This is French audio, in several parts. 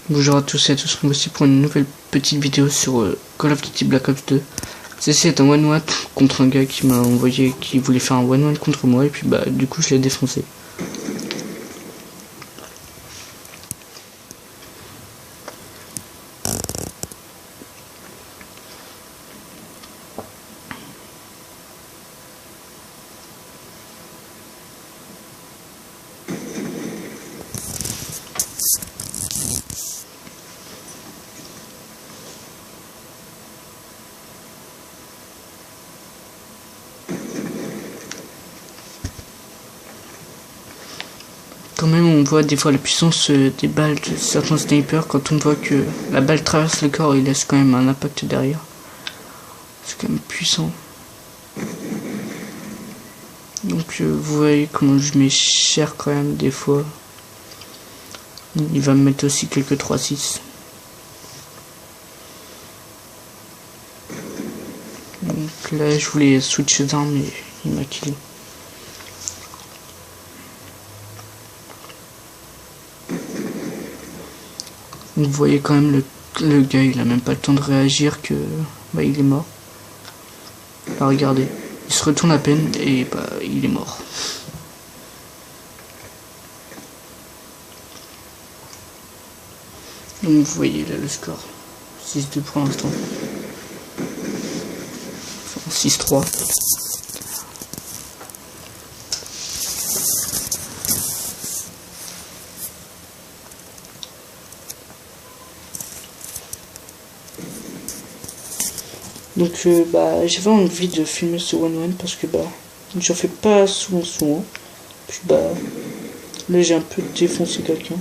Bonjour à tous et à tous, voici pour une nouvelle petite vidéo sur Call of Duty Black Ops 2. Ceci est un one-one contre un gars qui m'a envoyé, qui voulait faire un one-one contre moi, et puis bah du coup je l'ai défoncé. Quand même on voit des fois la puissance des balles de certains snipers quand on voit que la balle traverse le corps et laisse quand même un impact derrière. C'est quand même puissant. Donc vous voyez comment je mets cher quand même des fois. Il va me mettre aussi quelques 3-6. Donc là je voulais switcher d'armes mais il m'a killé. Vous voyez quand même le gars, il a même pas le temps de réagir que bah il est mort. Bah regardez, il se retourne à peine et bah il est mort. Donc vous voyez là le score, 6-2 pour l'instant. Enfin 6-3. Donc bah j'avais envie de filmer ce one-one parce que bah j'en fais pas souvent. Puis bah là j'ai un peu défoncé quelqu'un.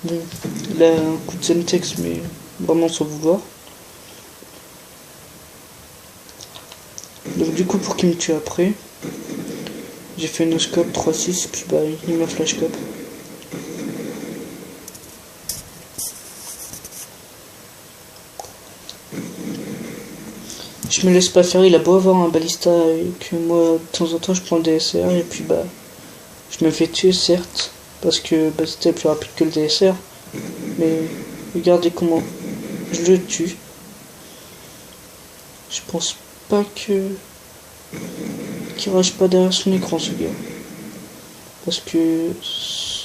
Bon, là un coup de Semtex mais vraiment sans vouloir. Donc du coup pour qu'il me tue après, j'ai fait une scope 3-6 puis bah il m'a flash scope. Je me laisse pas faire, il a beau avoir un balista et que moi de temps en temps je prends le DSR et puis bah je me fais tuer certes parce que bah, c'était plus rapide que le DSR, mais regardez comment je le tue. Je pense pas qu'il rage pas derrière son écran ce gars parce que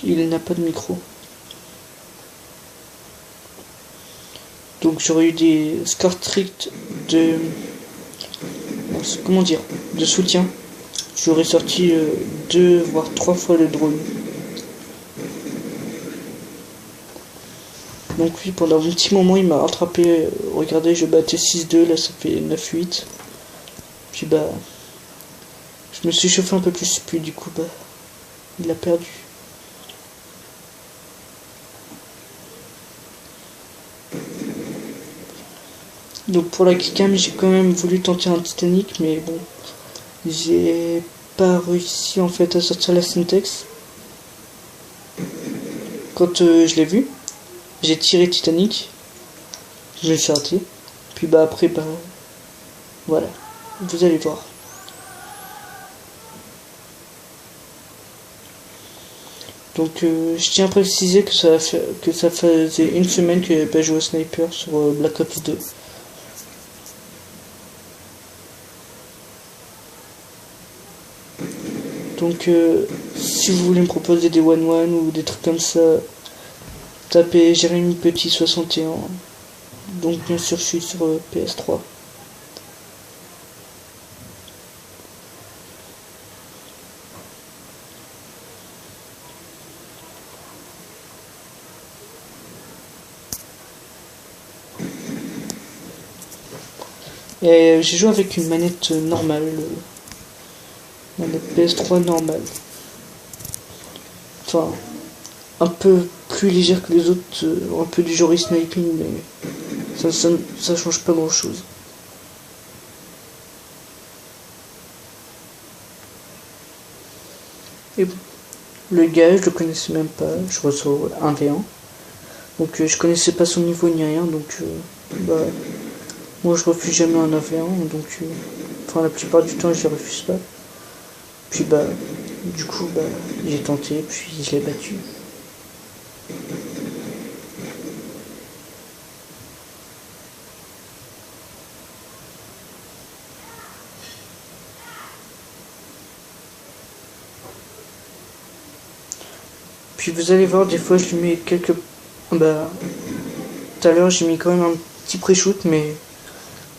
il n'a pas de micro. Donc j'aurais eu des scores stricts de de soutien. J'aurais sorti 2 voire 3 fois le drone. Donc oui, pendant un petit moment il m'a rattrapé. Regardez, je battais 6-2, là ça fait 9-8. Puis bah je me suis chauffé un peu plus, puis du coup bah il a perdu. Donc pour la kickcam j'ai quand même voulu tenter un Titanic, mais bon j'ai pas réussi en fait à sortir la syntaxe. Quand je l'ai vu, j'ai tiré Titanic, je l'ai raté, puis bah après bah voilà, vous allez voir. Donc je tiens à préciser que ça faisait une semaine que j'avais pas joué au sniper sur Black Ops 2. Donc si vous voulez me proposer des one-one ou des trucs comme ça, tapez Jérémy Petit 61. Donc bien sûr je suis sur PS3. Et j'ai joué avec une manette normale. Manette PS3 normale. Enfin, un peu plus légère que les autres, un peu du genre sniping, mais ça change pas grand chose. Et bon, le gars, je le connaissais même pas, je reçois 1v1. Donc je connaissais pas son niveau ni rien, donc bah moi je refuse jamais un 1v1, donc enfin la plupart du temps je refuse pas. Puis bah du coup bah j'ai tenté, puis je l'ai battu. Puis vous allez voir, des fois je lui mets quelques... Bah, tout à l'heure j'ai mis quand même un petit pré-shoot, mais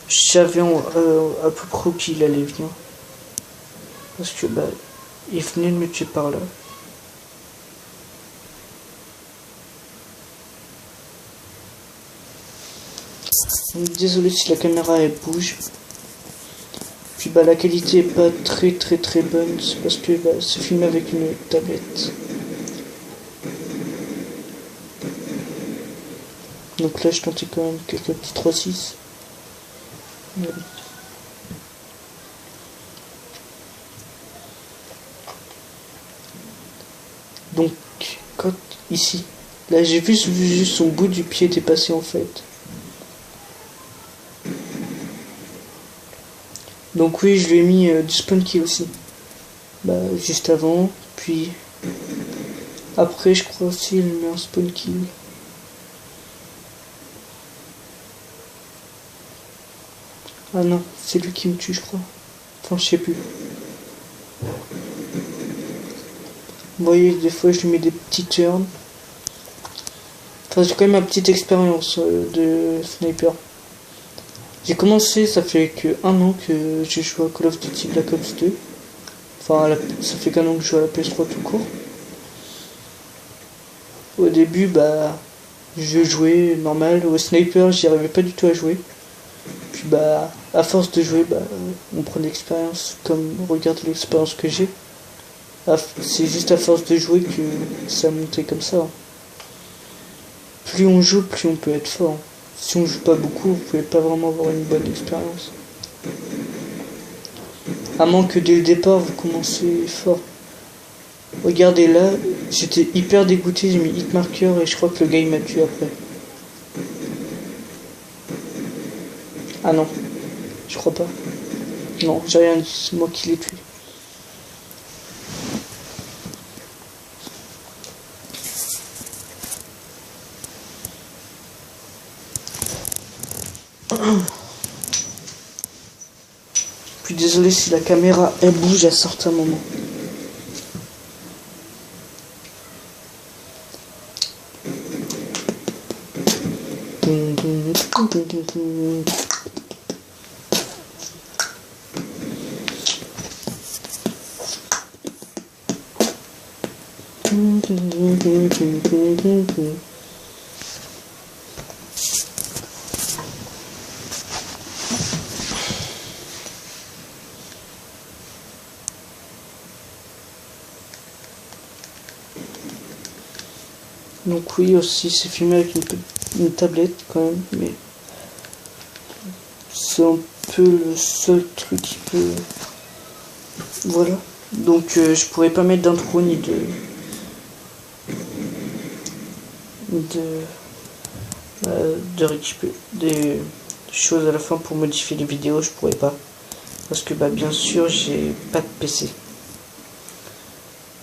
je savais à peu près où il allait venir. Parce que bah, il venait de me tuer par là. Donc, désolé si la caméra elle bouge. Puis bah la qualité est pas très bonne, c'est parce que bah, c'est filmé avec une tablette. Donc là je tentais quand même quelques petits 3.6. Donc quand ici, là j'ai vu juste son bout du pied dépasser en fait. Donc oui, je lui ai mis du spawn kill aussi. Bah juste avant, puis après je crois aussi il met un spawn kill. Ah non, c'est lui qui me tue je crois. Enfin je sais plus. Vous voyez, des fois je lui mets des petits turns. Enfin j'ai quand même ma petite expérience de sniper. J'ai commencé, ça fait que 1 an que j'ai joué à Call of Duty Black Ops 2. Enfin, ça fait qu'1 an que je joue à la PS3 tout court. Au début, bah, je jouais normal. Au sniper, j'y arrivais pas du tout à jouer. Puis, bah, à force de jouer, bah, on prend de l'expérience. Comme, regarde l'expérience que j'ai. C'est juste à force de jouer que ça a monté comme ça. Plus on joue, plus on peut être fort. Si on joue pas beaucoup, vous pouvez pas vraiment avoir une bonne expérience. À moins que dès le départ, vous commencez fort. Regardez là, j'étais hyper dégoûté, j'ai mis hit marker et je crois que le gars il m'a tué après. Ah non, je crois pas. Non, j'ai rien dit, c'est moi qui l'ai tué. Puis désolé si la caméra elle bouge à certains moments. Donc oui, aussi c'est filmé avec une tablette quand même, mais c'est un peu le seul truc qui peut... Voilà. Donc je pourrais pas mettre d'intro ni de récupérer des choses à la fin pour modifier les vidéos, je pourrais pas. Parce que bah bien sûr j'ai pas de PC.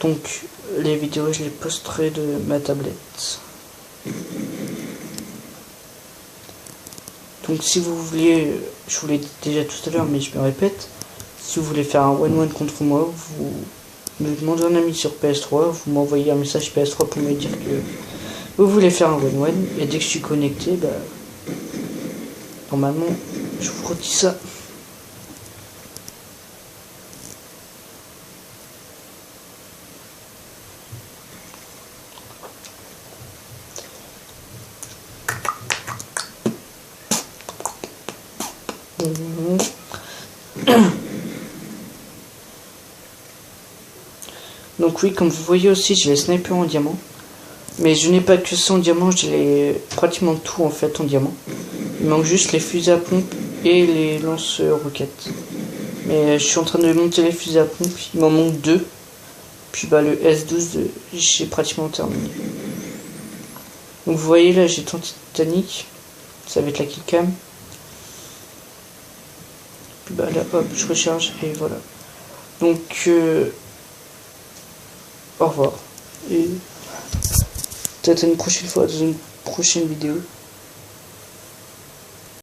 Donc les vidéos je les posterai de ma tablette. Donc si vous voulez, je vous l'ai dit déjà tout à l'heure mais je me répète, si vous voulez faire un 1-1 contre moi, vous me demandez un ami sur PS3, vous m'envoyez un message PS3 pour me dire que vous voulez faire un 1-1 et dès que je suis connecté, bah normalement je vous redis ça. Donc oui, comme vous voyez aussi, j'ai les snipers en diamant. Mais je n'ai pas que ça en diamant, j'ai pratiquement tout en fait en diamant. Il manque juste les fusées à pompe et les lance-roquettes. Mais je suis en train de monter les fusées à pompe, il m'en manque 2. Puis bah le S12, j'ai pratiquement terminé. Donc vous voyez là, j'ai ton Titanic. Ça va être la killcam. Puis bah là, hop, je recharge et voilà. Donc, au revoir. Et peut-être une prochaine fois dans une prochaine vidéo.